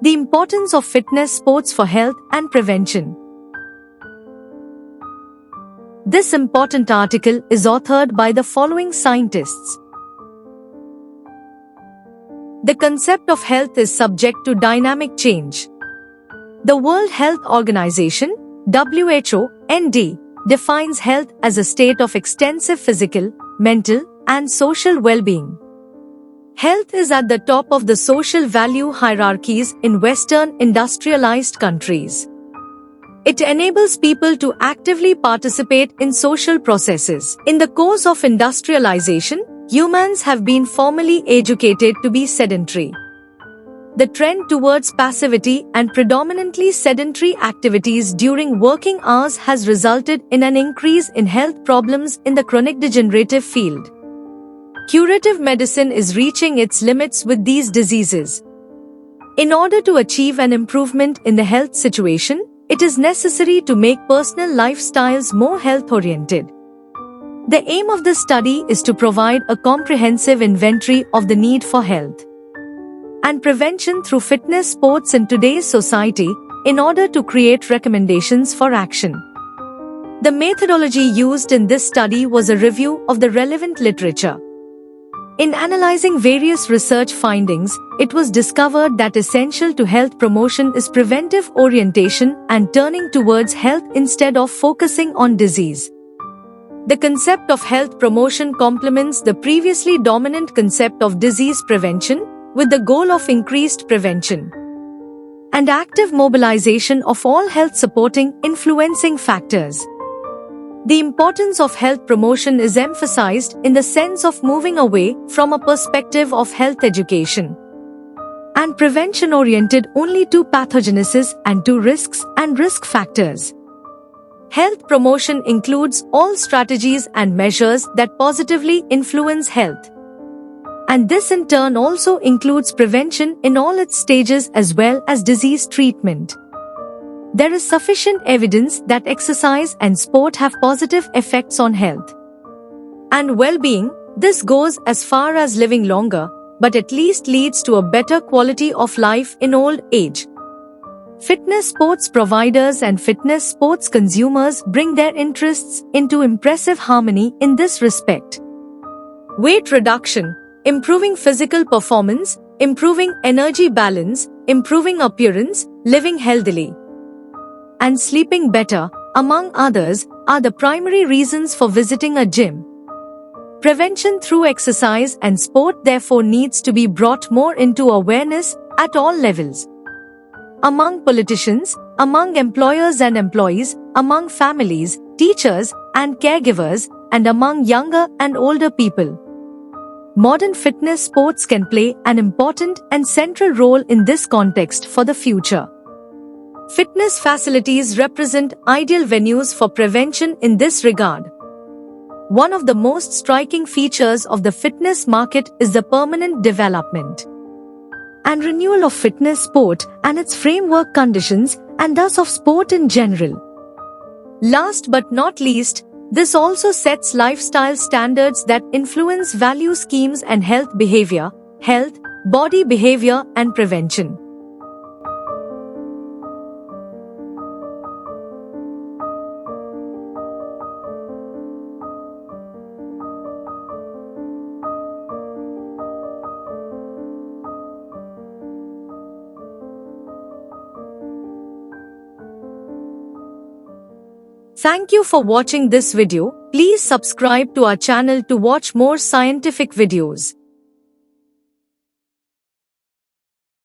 The importance of fitness sports for health and prevention. This important article is authored by the following scientists. The concept of health is subject to dynamic change. The World Health Organization, WHO, ND, defines health as a state of extensive physical, mental, and social well-being. Health is at the top of the social value hierarchies in Western industrialized countries. It enables people to actively participate in social processes. In the course of industrialization, humans have been formally educated to be sedentary. The trend towards passivity and predominantly sedentary activities during working hours has resulted in an increase in health problems in the chronic degenerative field. Curative medicine is reaching its limits with these diseases. In order to achieve an improvement in the health situation, it is necessary to make personal lifestyles more health-oriented. The aim of this study is to provide a comprehensive inventory of the need for health and prevention through fitness sports in today's society in order to create recommendations for action. The methodology used in this study was a review of the relevant literature. In analyzing various research findings, it was discovered that essential to health promotion is preventive orientation and turning towards health instead of focusing on disease. The concept of health promotion complements the previously dominant concept of disease prevention, with the goal of increased prevention and active mobilization of all health-supporting influencing factors. The importance of health promotion is emphasized in the sense of moving away from a perspective of health education and prevention oriented only to pathogenesis and to risks and risk factors. Health promotion includes all strategies and measures that positively influence health. And this in turn also includes prevention in all its stages as well as disease treatment. There is sufficient evidence that exercise and sport have positive effects on health and well-being. This goes as far as living longer, but at least leads to a better quality of life in old age. Fitness sports providers and fitness sports consumers bring their interests into impressive harmony in this respect. Weight reduction, improving physical performance, improving energy balance, improving appearance, living healthily, and sleeping better, among others, are the primary reasons for visiting a gym. Prevention through exercise and sport therefore needs to be brought more into awareness at all levels. Among politicians, among employers and employees, among families, teachers and caregivers, and among younger and older people. Modern fitness sports can play an important and central role in this context for the future. Fitness facilities represent ideal venues for prevention in this regard. One of the most striking features of the fitness market is the permanent development and renewal of fitness sport and its framework conditions, and thus of sport in general. Last but not least, this also sets lifestyle standards that influence value schemes and health behavior, health, body behavior, and prevention. Thank you for watching this video. Please subscribe to our channel to watch more scientific videos.